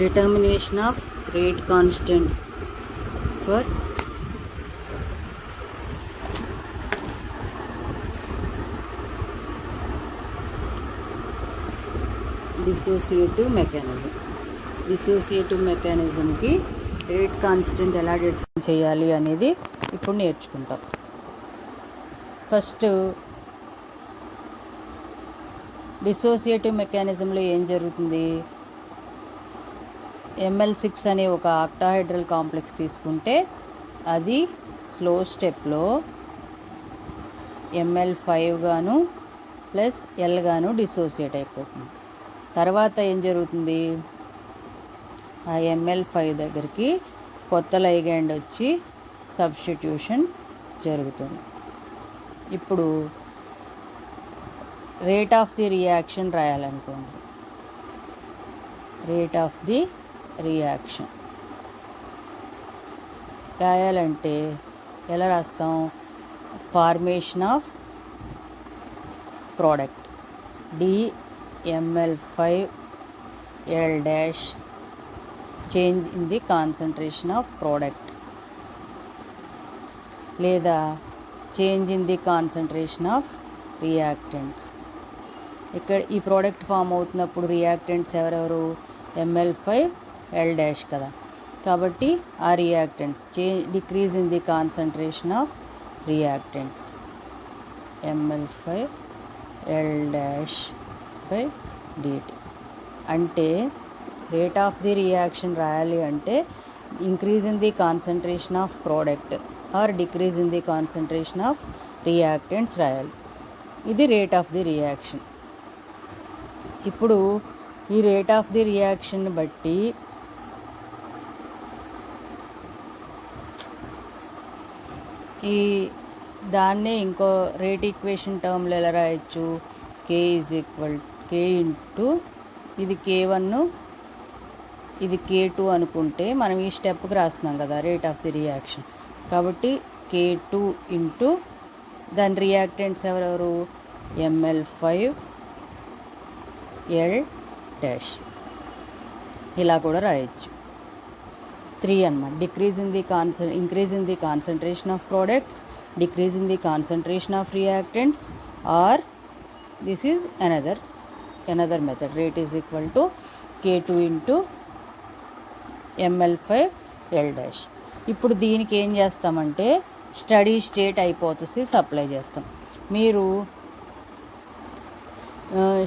determination of rate constant for dissociative mechanism. Dissociative mechanism की rate constant ఎలా determine చేయాలి అనేది ఇప్పుడు నేర్చుకుంటాం. ఫస్ట్ డిసోసియేటివ్ మెకానిజంలో ఏం జరుగుతుంది, ML6 అనే ఒక ఆక్టాహైడ్రల్ కాంప్లెక్స్ తీసుకుంటే అది స్లో స్టెప్లో ML5 గాను ప్లస్ L గాను డిసోసియేట్ అయిపోతుంది. తర్వాత ఏం జరుగుతుంది, ఆ ML5 దగ్గరికి కొత్త లైగండ్ వచ్చి సబ్స్టిట్యూషన్ జరుగుతుంది. ఇప్పుడు రేట్ ఆఫ్ ది రియాక్షన్ రాయాలనుకోండి. రేట్ ఆఫ్ ది రియాక్షన్ రాయాలంటే ఎలా రాస్తాం, formation of product DML5L' change in the concentration of product లేదా change in the concentration of reactants. ఇక్కడ ఈ ప్రోడక్ట్ ఫామ్ అవుతున్నప్పుడు రియాక్టెంట్స్ ఎవరెవరు, ML5L' కదా, కాబట్టి ఆ reactants decrease in the concentration of reactants ML5L'/dt. అంటే రేట్ ఆఫ్ ది రియాక్షన్ రాయాలి అంటే increase in the concentration of product or decrease in the concentration of reactants రాయాలి. ఇది రేట్ ఆఫ్ ది రియాక్షన్. ఇప్పుడు ఈ రేట్ ఆఫ్ ది రియాక్షన్ బట్టి దాన్నే ఇంకో రేట్ ఈక్వేషన్ టర్మ్లో ఎలా రాయొచ్చు, K ఇంటూ ఇది K1 ఇది K2 అనుకుంటే మనం ఈ స్టెప్కి రాస్తున్నాం కదా రేట్ ఆఫ్ ది రియాక్షన్, కాబట్టి K2 ఇంటూ దాని రియాక్టెంట్స్ ఎవరెవరు, ML5L'. ఇలా కూడా రాయొచ్చు. 3 అన్నమాట. Increase in the concentration of products, decrease in the concentration of reactants, or this is another method. Rate is equal to K2 into ML5L'. ఇప్పుడు దీనికి ఏం చేస్తామంటే స్టడీ స్టేట్ హైపోథసిస్ అప్లై చేస్తాం. మీరు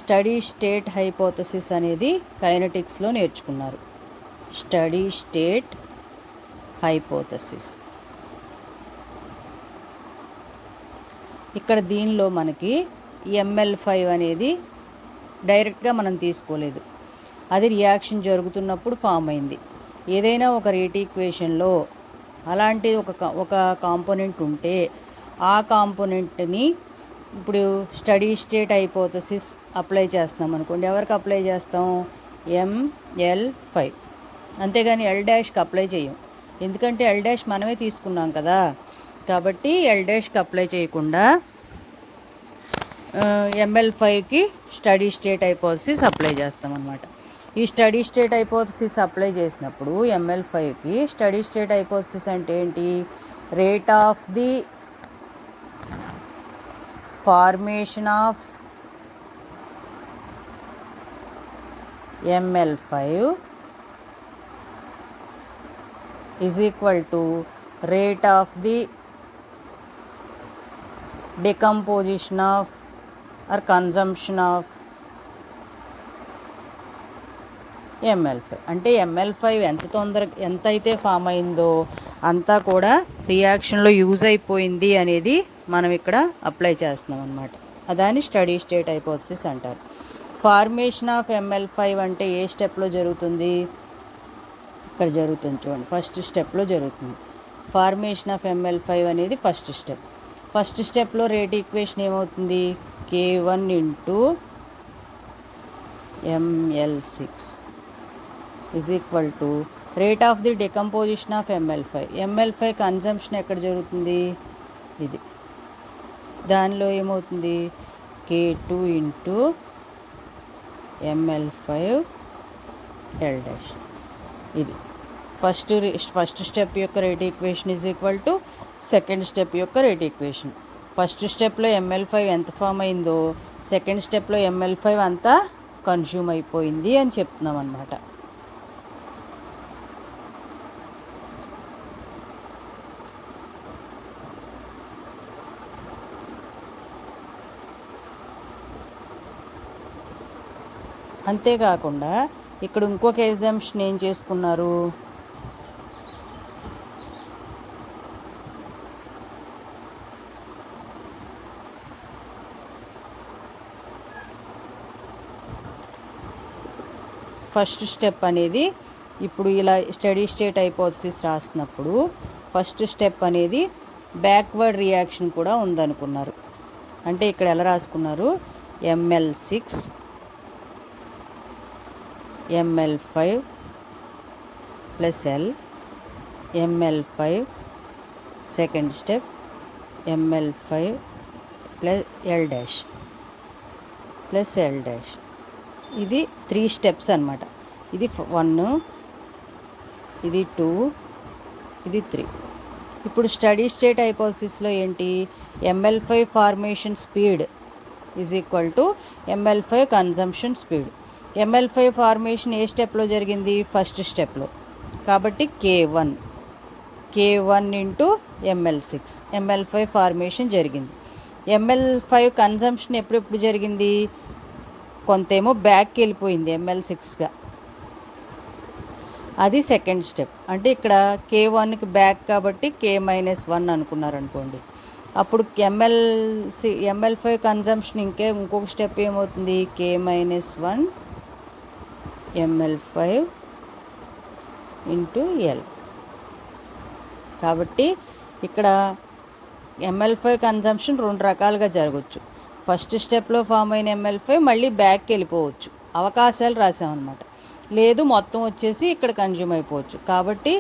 స్టడీ స్టేట్ హైపోథసిస్ అనేది కైనెటిక్స్లో నేర్చుకున్నారు. Steady state hypothesis ఇక్కడ దీనిలో మనకి ML5 అనేది డైరెక్ట్గా మనం తీసుకోలేదు, అది రియాక్షన్ జరుగుతున్నప్పుడు ఫామ్ అయింది. ఏదైనా ఒక రేట్ ఈక్వేషన్లో అలాంటి ఒక కాంపోనెంట్ ఉంటే ఆ కాంపోనెంట్ని ఇప్పుడు స్టడీ స్టేట్ హైపోథసిస్ అప్లై చేస్తాం అనుకోండి. ఎవరికి అప్లై చేస్తాం, ML5, అంతేగాని L''కి అప్లై చేయం. ఎందుకంటే L' మనమే తీసుకున్నాం కదా, కాబట్టి L''కి అప్లై చేయకుండా ML5కి స్టడీ స్టేట్ హైపోథసిస్ అప్లై చేస్తాం అన్నమాట. ఈ స్టడీ స్టేట్ హైపోథసిస్ అప్లై చేసినప్పుడు ML5కి స్టడీ స్టేట్ హైపోథసిస్ అంటే ఏంటి, rate of the formation of ML5 is equal to rate of the decomposition of or consumption of ML5. అంటే ML5 ఎంత అయితే ఫామ్ అయిందో అంతా కూడా రియాక్షన్లో యూజ్ అయిపోయింది అనేది మనం ఇక్కడ అప్లై చేస్తున్నాం అన్నమాట. అదాన్ని స్టడీ స్టేట్ హైపోథసిస్ అంటారు. ఫార్మేషన్ ఆఫ్ ML5 అంటే ఏ స్టెప్లో జరుగుతుంది, ఇక్కడ జరుగుతుంది చూడండి, ఫస్ట్ స్టెప్లో జరుగుతుంది. ఫార్మేషన్ ఆఫ్ ML5 అనేది ఫస్ట్ స్టెప్లో రేట్ ఈక్వేషన్ ఏమవుతుంది, K1 into ML6 is equal to rate of the decomposition of ML5 consumption ఎక్కడ జరుగుతుంది, ఇది, దానిలో ఏమవుతుంది K2 ఇంటూ ML5L'. ఇది ఫస్ట్ స్టెప్ యొక్క rate equation is equal to second step యొక్క రేట్ ఈక్వేషన్. ఫస్ట్ స్టెప్లో ML5 ఎంత ఫామ్ అయిందో సెకండ్ స్టెప్లో ML5 అంతా కన్జ్యూమ్ అయిపోయింది అని చెప్తున్నాం అన్నమాట. అంతేకాకుండా ఇక్కడ ఇంకొక ఎగ్జాంప్షన్ ఏం చేసుకున్నారు, ఫస్ట్ స్టెప్ అనేది ఇప్పుడు ఇలా స్టడీ స్టేట్ హైపోథసిస్ రాసినప్పుడు ఫస్ట్ స్టెప్ అనేది బ్యాక్వర్డ్ రియాక్షన్ కూడా ఉందనుకున్నారు. అంటే ఇక్కడ ఎలా రాసుకున్నారు, ML6 ML5 plus L, ML5 second step, ML5 plus L dash plus L dash. ఇది 3 స్టెప్స్ అన్నమాట. ఇది 1, ఇది 2, ఇది 3. ఇప్పుడు స్టడీ స్టేట్ హైపోథసిస్లో ఏంటి, ML5 formation speed is equal to ML5 consumption speed. ML5 formation ఏ స్టెప్లో జరిగింది, ఫస్ట్ స్టెప్లో. కాబట్టి K1 into ML6 ML5 formation జరిగింది. ML5 కన్జంప్షన్ ఎప్పుడెప్పుడు జరిగింది, కొంతేమో బ్యాక్కి వెళ్ళిపోయింది ML6గా, అది సెకండ్ స్టెప్. అంటే ఇక్కడ K1కి బ్యాక్ కాబట్టి K-1 అనుకున్నారనుకోండి. అప్పుడు ML5 కన్జంప్షన్ ఇంకొక స్టెప్ ఏమవుతుంది, K-1 ML5 ఇంటూ L. కాబట్టి ఇక్కడ ML5 కన్జంప్షన్ 2 రకాలుగా జరగవచ్చు. ఫస్ట్ స్టెప్లో ఫామ్ అయిన ML5 మళ్ళీ బ్యాక్కి వెళ్ళిపోవచ్చు, అవకాశాలు రాసామన్నమాట. లేదు మొత్తం వచ్చేసి ఇక్కడ కన్జ్యూమ్ అయిపోవచ్చు. కాబట్టి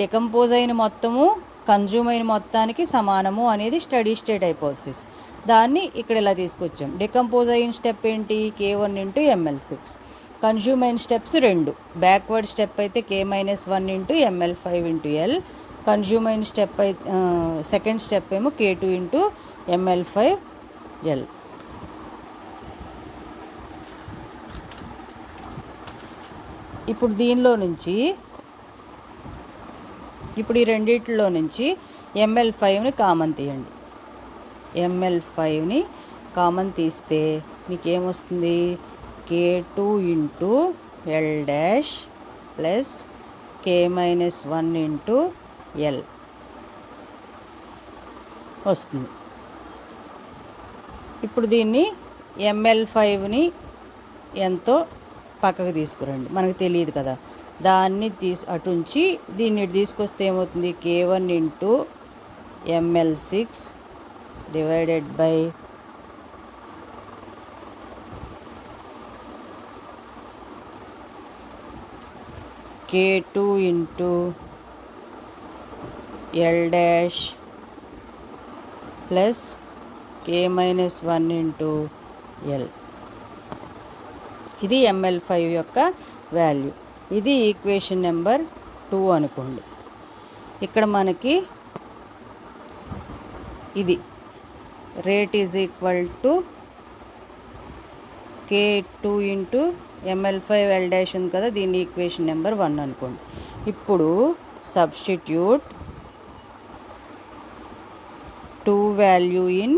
డికంపోజ్ అయిన మొత్తము కన్జ్యూమ్ అయిన మొత్తానికి సమానము అనేది స్టడీ స్టేట్ హైపోథసిస్. దాన్ని ఇక్కడ ఇలా తీసుకొచ్చాం. డికంపోజ్ అయిన స్టెప్ ఏంటి, K1 ఇంటూ ML6. కన్జ్యూమ్ అయిన స్టెప్స్ 2. బ్యాక్వర్డ్ స్టెప్ అయితే K-1 into ML5 into L. Consume అయిన స్టెప్ సెకండ్ స్టెప్ ఏమో K2 ఇంటూ ML5 L. ఇప్పుడు దీనిలో నుంచి ఈ రెండిట్లో నుంచి ML5ని కామన్ తీయండి. ML5ని కామన్ తీస్తే మీకేమొస్తుంది, K2 into L dash plus K-1 into L వస్తుంది. ఇప్పుడు దీన్ని ML5ని ఎంతో పక్కకు తీసుకురండి, మనకు తెలియదు కదా, దాన్ని అటుంచి దీన్ని తీసుకొస్తే ఏమవుతుంది, K1 into ML6 divided by K2 into L dash plus K-1 into L. ఇది ML5 యొక్క వాల్యూ. ఇది ఈక్వేషన్ నెంబర్ 2 అనుకోండి. ఇక్కడ మనకి ఇది rate is equal to K2 into ML5 L dash ఉంది కదా, దీని ఈక్వేషన్ నెంబర్ 1 అనుకోండి. ఇప్పుడు substitute 2 value in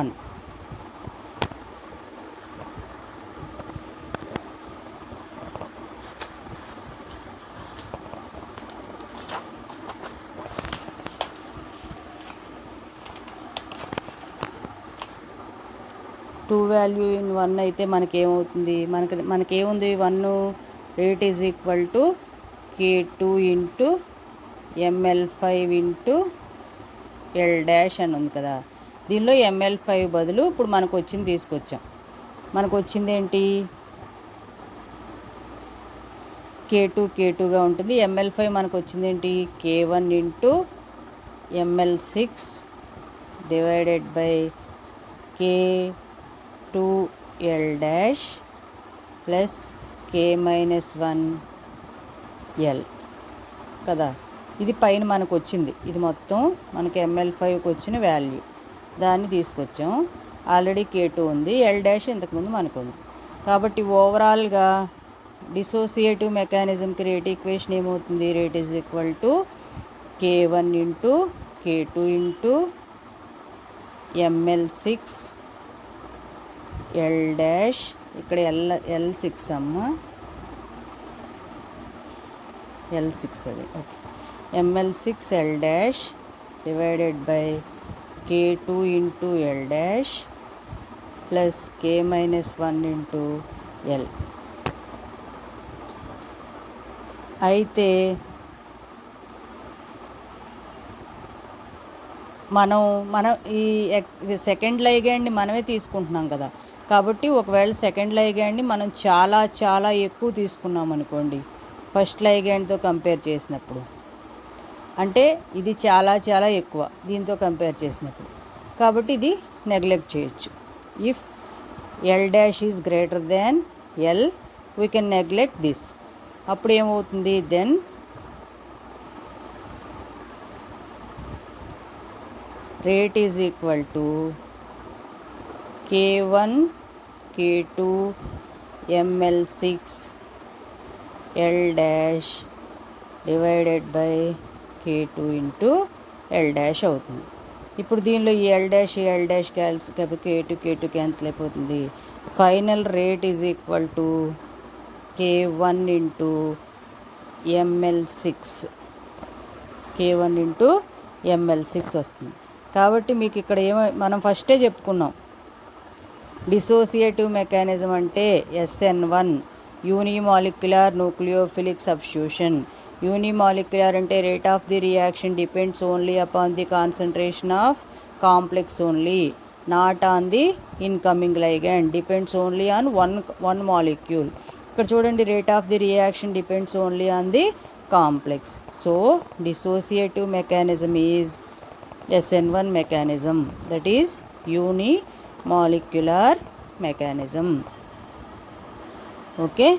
1. Two value in 1 అయితే మనకేమవుతుంది, మనకేముంది 1 rate is equal to K2 into ML5 into L dash అని ఉంది కదా. దీనిలో ML5 బదులు ఇప్పుడు మనకు వచ్చింది తీసుకొచ్చాం. మనకు వచ్చింది ఏంటి, K2గా ఉంటుంది. ML5 మనకు వచ్చింది ఏంటి, K1 into ML6 divided by K2 L dash plus K-1 L కదా. ఇది పైన మనకు వచ్చింది, ఇది మొత్తం మనకి ml5కి వచ్చిన వాల్యూ, దాన్ని తీసుకొచ్చాం. ఆల్రెడీ K2 ఉంది, L' ఇంతకుముందు మనకు ఉంది. కాబట్టి ఓవరాల్గా డిసోసియేటివ్ మెకానిజంకి రేట్ ఈక్వేషన్ ఏమవుతుంది? Rate is equal to K1 into K2 into ml6 L' ఇక్కడ L6 అమ్మ, L6 అది okay. ml6 L' divided by K2 into L' plus K-1 into L. అయితే మనం ఈ సెకండ్ లైగాండ్ని మనమే తీసుకుంటున్నాం కదా. కాబట్టి ఒకవేళ సెకండ్ లైగాండ్ని మనం చాలా చాలా ఎక్కువ తీసుకున్నాం అనుకోండి ఫస్ట్ లైగాండ్తో కంపేర్ చేసినప్పుడు, అంటే ఇది చాలా చాలా ఎక్కువ దీంతో కంపేర్ చేసినప్పుడు, కాబట్టి ఇది నెగ్లెక్ట్ చేయొచ్చు. If L' is greater than L we can neglect this. అప్పుడు ఏమవుతుంది? Then rate is equal to K1 K2 ml6 L' divided by K2 into L' అవుతుంది. ఇప్పుడు దీనిలో ఈ L' K2 క్యాన్సిల్ అయిపోతుంది. Final rate is equal to K1 into ml6 వస్తుంది. కాబట్టి మీకు ఇక్కడ మనం ఫస్టే చెప్పుకున్నాం, డిసోసియేటివ్ మెకానిజం అంటే SN1 unimolecular nucleophilic substitution. Unimolecular అంటే rate of the reaction depends only upon the concentration of complex only, not on the incoming ligand, depends only on one molecule. ఇక్కడ చూడండి, rate of the reaction depends only on the complex. So dissociative mechanism is SN1 mechanism, that is unimolecular mechanism. Okay.